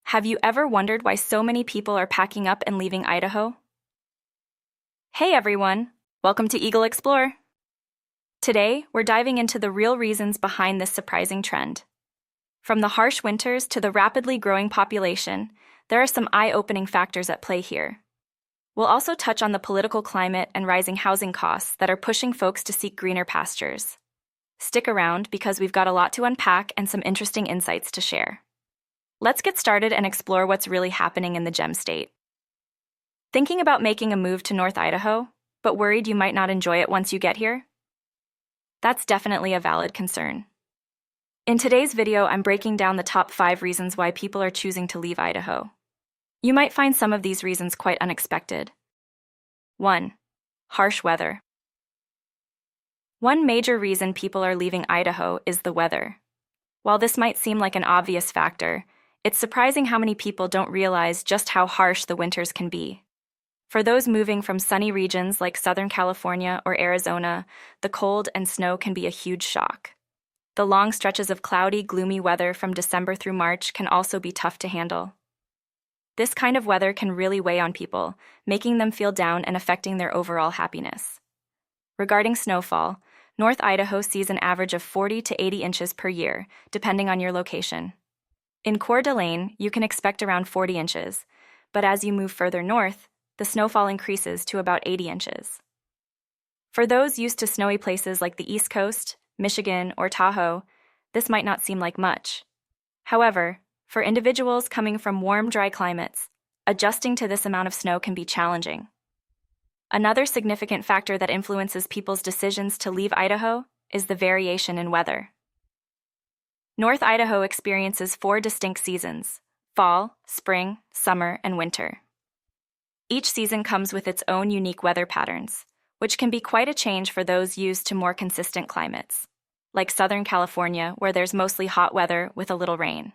Have you ever wondered why so many people are packing up and leaving Idaho? Hey everyone, welcome to Eagle Explore. Today, we're diving into the real reasons behind this surprising trend. From the harsh winters to the rapidly growing population, there are some eye-opening factors at play here. We'll also touch on the political climate and rising housing costs that are pushing folks to seek greener pastures. Stick around because we've got a lot to unpack and some interesting insights to share. Let's get started and explore what's really happening in the Gem State. Thinking about making a move to North Idaho, but worried you might not enjoy it once you get here? That's definitely a valid concern. In today's video, I'm breaking down the top 5 reasons why people are choosing to leave Idaho. You might find some of these reasons quite unexpected. 1. Harsh weather. One major reason people are leaving Idaho is the weather. While this might seem like an obvious factor, it's surprising how many people don't realize just how harsh the winters can be. For those moving from sunny regions like Southern California or Arizona, the cold and snow can be a huge shock. The long stretches of cloudy, gloomy weather from December through March can also be tough to handle. This kind of weather can really weigh on people, making them feel down and affecting their overall happiness. Regarding snowfall, North Idaho sees an average of 40 to 80 inches per year, depending on your location. In Coeur d'Alene, you can expect around 40 inches, but as you move further north, the snowfall increases to about 80 inches. For those used to snowy places like the East Coast, Michigan, or Tahoe, this might not seem like much. However, for individuals coming from warm, dry climates, adjusting to this amount of snow can be challenging. Another significant factor that influences people's decisions to leave Idaho is the variation in weather. North Idaho experiences 4 distinct seasons: fall, spring, summer, and winter. Each season comes with its own unique weather patterns, which can be quite a change for those used to more consistent climates, like Southern California, where there's mostly hot weather with a little rain.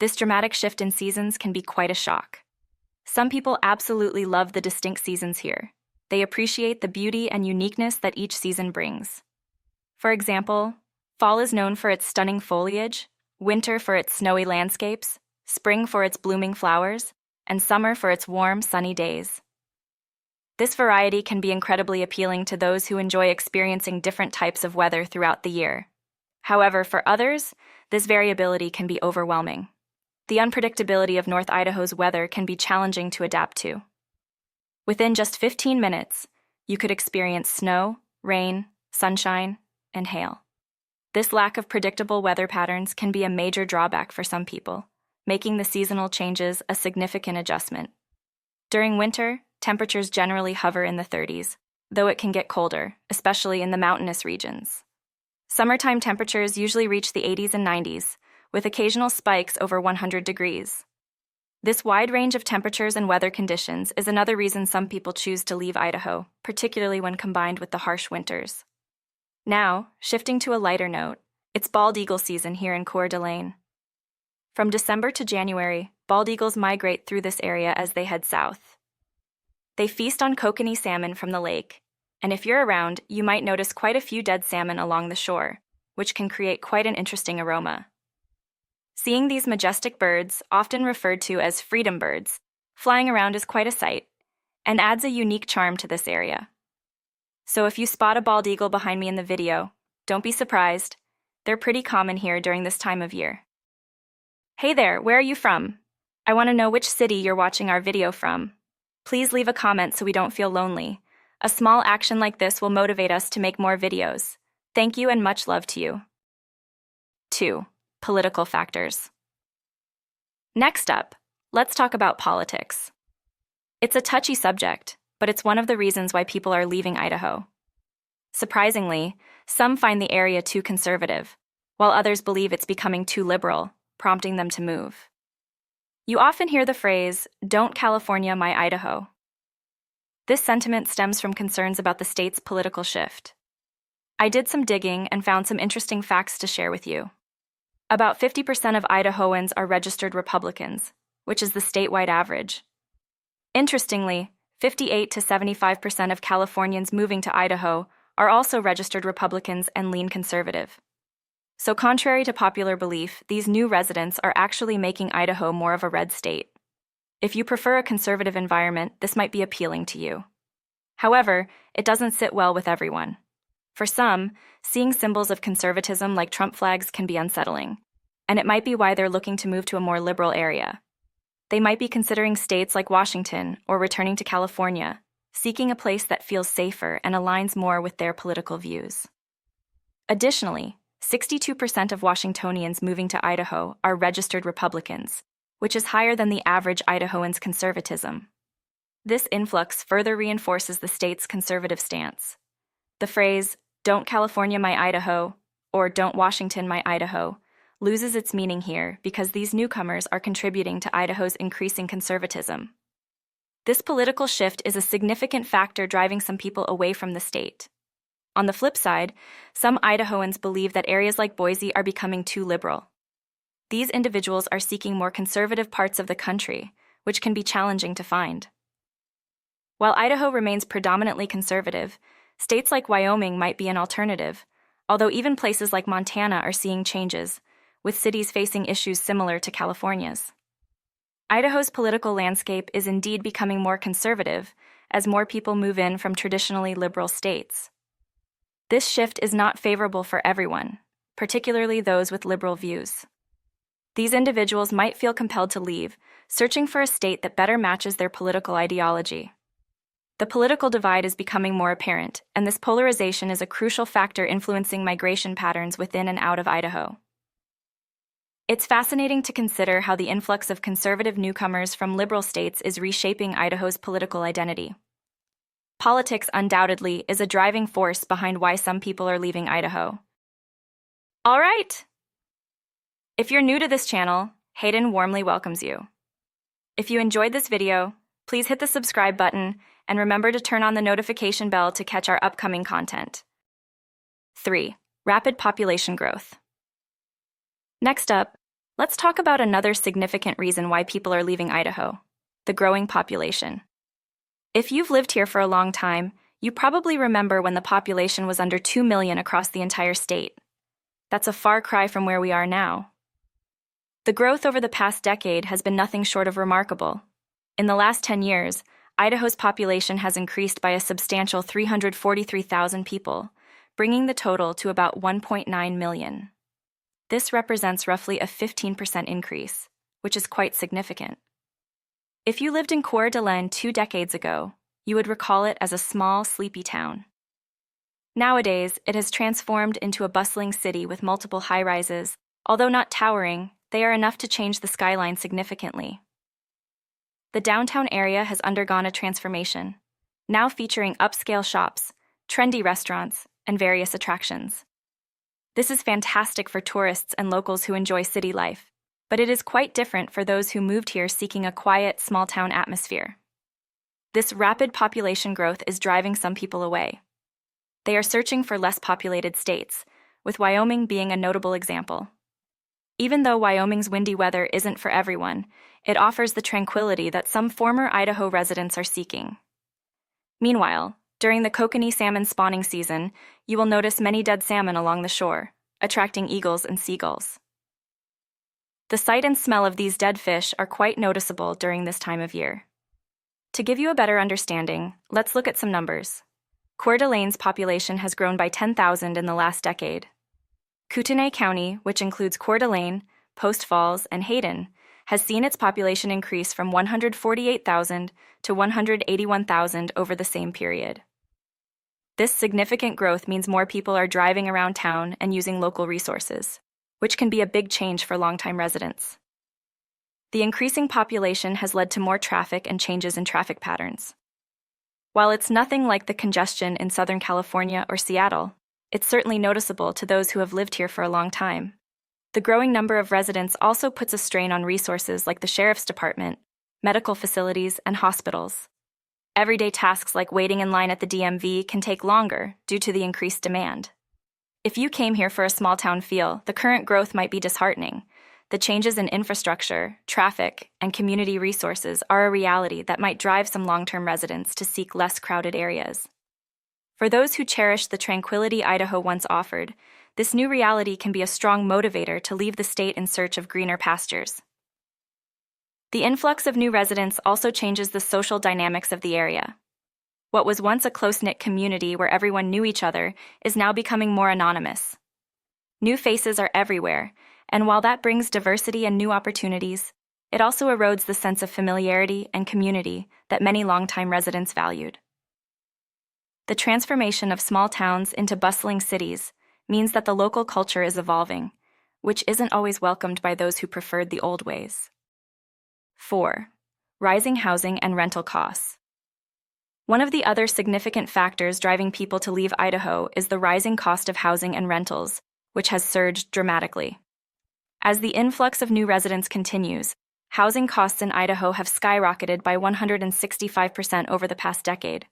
This dramatic shift in seasons can be quite a shock. Some people absolutely love the distinct seasons here. They appreciate the beauty and uniqueness that each season brings. For example, fall is known for its stunning foliage, winter for its snowy landscapes, spring for its blooming flowers, and summer for its warm, sunny days. This variety can be incredibly appealing to those who enjoy experiencing different types of weather throughout the year. However, for others, this variability can be overwhelming. The unpredictability of North Idaho's weather can be challenging to adapt to. Within just 15 minutes, you could experience snow, rain, sunshine, and hail. This lack of predictable weather patterns can be a major drawback for some people, making the seasonal changes a significant adjustment. During winter, temperatures generally hover in the 30s, though it can get colder, especially in the mountainous regions. Summertime temperatures usually reach the 80s and 90s, with occasional spikes over 100 degrees. This wide range of temperatures and weather conditions is another reason some people choose to leave Idaho, particularly when combined with the harsh winters. Now, shifting to a lighter note, it's bald eagle season here in Coeur d'Alene. From December to January, bald eagles migrate through this area as they head south. They feast on kokanee salmon from the lake, and if you're around, you might notice quite a few dead salmon along the shore, which can create quite an interesting aroma. Seeing these majestic birds, often referred to as freedom birds, flying around is quite a sight, and adds a unique charm to this area. So if you spot a bald eagle behind me in the video, don't be surprised. They're pretty common here during this time of year. Hey there, where are you from? I want to know which city you're watching our video from. Please leave a comment so we don't feel lonely. A small action like this will motivate us to make more videos. Thank you and much love to you. 2. Political factors. Next up, let's talk about politics. It's a touchy subject, but it's one of the reasons why people are leaving Idaho. Surprisingly, some find the area too conservative, while others believe it's becoming too liberal, prompting them to move. You often hear the phrase, "Don't California my Idaho." This sentiment stems from concerns about the state's political shift. I did some digging and found some interesting facts to share with you. About 50% of Idahoans are registered Republicans, which is the statewide average. Interestingly, 58 to 75% of Californians moving to Idaho are also registered Republicans and lean conservative. So contrary to popular belief, these new residents are actually making Idaho more of a red state. If you prefer a conservative environment, this might be appealing to you. However, it doesn't sit well with everyone. For some, seeing symbols of conservatism like Trump flags can be unsettling, and it might be why they're looking to move to a more liberal area. They might be considering states like Washington or returning to California, seeking a place that feels safer and aligns more with their political views. Additionally, 62% of Washingtonians moving to Idaho are registered Republicans, which is higher than the average Idahoan's conservatism. This influx further reinforces the state's conservative stance. The phrase, "Don't California my Idaho," or "Don't Washington my Idaho," loses its meaning here because these newcomers are contributing to Idaho's increasing conservatism. This political shift is a significant factor driving some people away from the state. On the flip side, some Idahoans believe that areas like Boise are becoming too liberal. These individuals are seeking more conservative parts of the country, which can be challenging to find. While Idaho remains predominantly conservative, states like Wyoming might be an alternative, although even places like Montana are seeing changes, with cities facing issues similar to California's. Idaho's political landscape is indeed becoming more conservative as more people move in from traditionally liberal states. This shift is not favorable for everyone, particularly those with liberal views. These individuals might feel compelled to leave, searching for a state that better matches their political ideology. The political divide is becoming more apparent, and this polarization is a crucial factor influencing migration patterns within and out of Idaho. It's fascinating to consider how the influx of conservative newcomers from liberal states is reshaping Idaho's political identity. Politics undoubtedly is a driving force behind why some people are leaving Idaho. All right! If you're new to this channel, Hayden warmly welcomes you. If you enjoyed this video, please hit the subscribe button and remember to turn on the notification bell to catch our upcoming content. 3. Rapid population growth. Next up, let's talk about another significant reason why people are leaving Idaho: the growing population. If you've lived here for a long time, you probably remember when the population was under 2 million across the entire state. That's a far cry from where we are now. The growth over the past decade has been nothing short of remarkable. In the last 10 years, Idaho's population has increased by a substantial 343,000 people, bringing the total to about 1.9 million. This represents roughly a 15% increase, which is quite significant. If you lived in Coeur d'Alene 2 decades ago, you would recall it as a small, sleepy town. Nowadays, it has transformed into a bustling city with multiple high-rises. Although not towering, they are enough to change the skyline significantly. The downtown area has undergone a transformation, now featuring upscale shops, trendy restaurants, and various attractions. This is fantastic for tourists and locals who enjoy city life, but it is quite different for those who moved here seeking a quiet, small-town atmosphere. This rapid population growth is driving some people away. They are searching for less populated states, with Wyoming being a notable example. Even though Wyoming's windy weather isn't for everyone, it offers the tranquility that some former Idaho residents are seeking. Meanwhile, during the kokanee salmon spawning season, you will notice many dead salmon along the shore, attracting eagles and seagulls. The sight and smell of these dead fish are quite noticeable during this time of year. To give you a better understanding, let's look at some numbers. Coeur d'Alene's population has grown by 10,000 in the last decade. Kootenai County, which includes Coeur d'Alene, Post Falls, and Hayden, has seen its population increase from 148,000 to 181,000 over the same period. This significant growth means more people are driving around town and using local resources, which can be a big change for longtime residents. The increasing population has led to more traffic and changes in traffic patterns. While it's nothing like the congestion in Southern California or Seattle, it's certainly noticeable to those who have lived here for a long time. The growing number of residents also puts a strain on resources like the sheriff's department, medical facilities, and hospitals. Everyday tasks like waiting in line at the DMV can take longer due to the increased demand. If you came here for a small-town feel, the current growth might be disheartening. The changes in infrastructure, traffic, and community resources are a reality that might drive some long-term residents to seek less crowded areas. For those who cherish the tranquility Idaho once offered, this new reality can be a strong motivator to leave the state in search of greener pastures. The influx of new residents also changes the social dynamics of the area. What was once a close-knit community where everyone knew each other is now becoming more anonymous. New faces are everywhere, and while that brings diversity and new opportunities, it also erodes the sense of familiarity and community that many longtime residents valued. The transformation of small towns into bustling cities means that the local culture is evolving, which isn't always welcomed by those who preferred the old ways. 4. Rising housing and rental costs. One of the other significant factors driving people to leave Idaho is the rising cost of housing and rentals, which has surged dramatically. As the influx of new residents continues, housing costs in Idaho have skyrocketed by 165% over the past decade.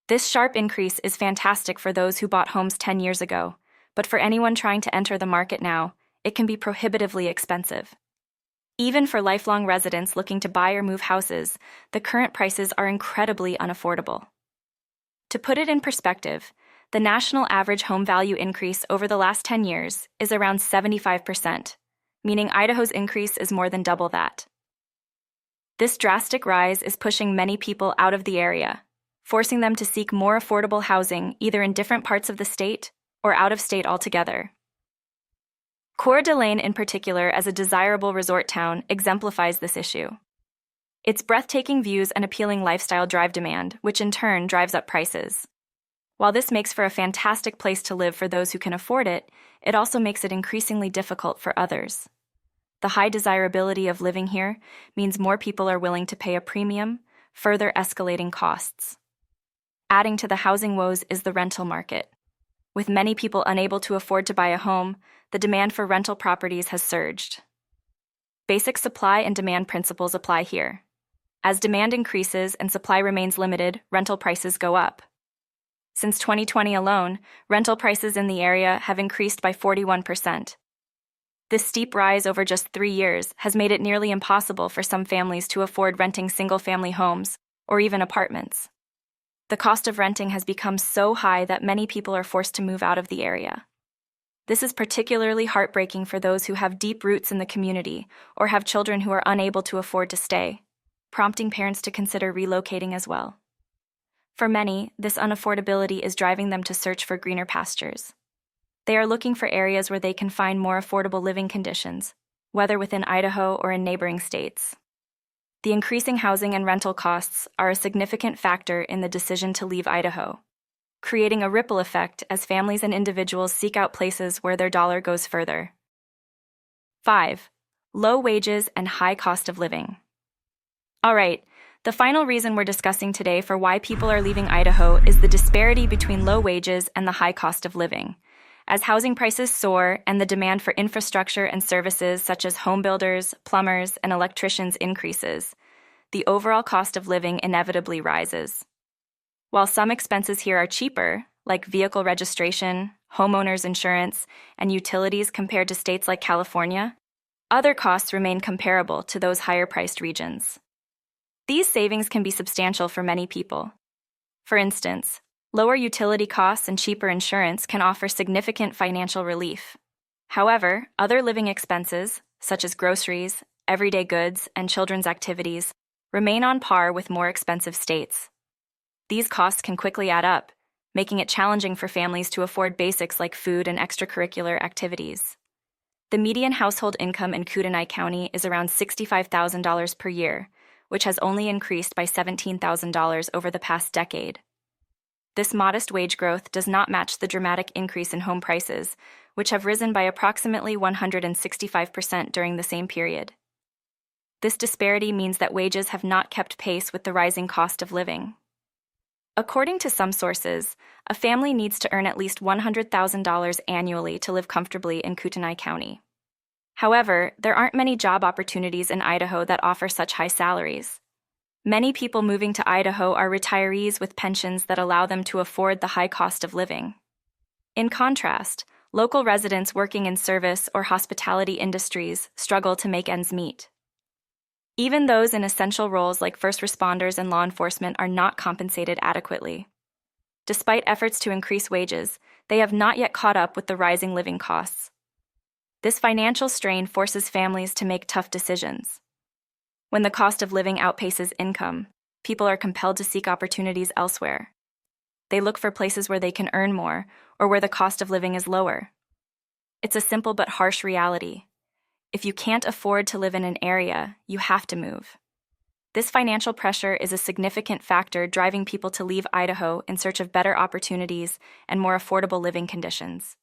This sharp increase is fantastic for those who bought homes 10 years ago, but for anyone trying to enter the market now, it can be prohibitively expensive. Even for lifelong residents looking to buy or move houses, the current prices are incredibly unaffordable. To put it in perspective, the national average home value increase over the last 10 years is around 75%, meaning Idaho's increase is more than double that. This drastic rise is pushing many people out of the area, forcing them to seek more affordable housing either in different parts of the state or out of state altogether. Coeur d'Alene in particular, as a desirable resort town, exemplifies this issue. Its breathtaking views and appealing lifestyle drive demand, which in turn drives up prices. While this makes for a fantastic place to live for those who can afford it, it also makes it increasingly difficult for others. The high desirability of living here means more people are willing to pay a premium, further escalating costs. Adding to the housing woes is the rental market. With many people unable to afford to buy a home, the demand for rental properties has surged. Basic supply and demand principles apply here. As demand increases and supply remains limited, rental prices go up. Since 2020 alone, rental prices in the area have increased by 41%. This steep rise over just 3 years has made it nearly impossible for some families to afford renting single-family homes or even apartments. The cost of renting has become so high that many people are forced to move out of the area. This is particularly heartbreaking for those who have deep roots in the community or have children who are unable to afford to stay, prompting parents to consider relocating as well. For many, this unaffordability is driving them to search for greener pastures. They are looking for areas where they can find more affordable living conditions, whether within Idaho or in neighboring states. The increasing housing and rental costs are a significant factor in the decision to leave Idaho, creating a ripple effect as families and individuals seek out places where their dollar goes further. 5. Low wages and high cost of living. All right, the final reason we're discussing today for why people are leaving Idaho is the disparity between low wages and the high cost of living. As housing prices soar and the demand for infrastructure and services such as home builders, plumbers, and electricians increases, the overall cost of living inevitably rises. While some expenses here are cheaper, like vehicle registration, homeowners insurance, and utilities compared to states like California, other costs remain comparable to those higher-priced regions. These savings can be substantial for many people. For instance, lower utility costs and cheaper insurance can offer significant financial relief. However, other living expenses, such as groceries, everyday goods, and children's activities, remain on par with more expensive states. These costs can quickly add up, making it challenging for families to afford basics like food and extracurricular activities. The median household income in Kootenai County is around $65,000 per year, which has only increased by $17,000 over the past decade. This modest wage growth does not match the dramatic increase in home prices, which have risen by approximately 165% during the same period. This disparity means that wages have not kept pace with the rising cost of living. According to some sources, a family needs to earn at least $100,000 annually to live comfortably in Kootenai County. However, there aren't many job opportunities in Idaho that offer such high salaries. Many people moving to Idaho are retirees with pensions that allow them to afford the high cost of living. In contrast, local residents working in service or hospitality industries struggle to make ends meet. Even those in essential roles like first responders and law enforcement are not compensated adequately. Despite efforts to increase wages, they have not yet caught up with the rising living costs. This financial strain forces families to make tough decisions. When the cost of living outpaces income, people are compelled to seek opportunities elsewhere. They look for places where they can earn more or where the cost of living is lower. It's a simple but harsh reality. If you can't afford to live in an area, you have to move. This financial pressure is a significant factor driving people to leave Idaho in search of better opportunities and more affordable living conditions.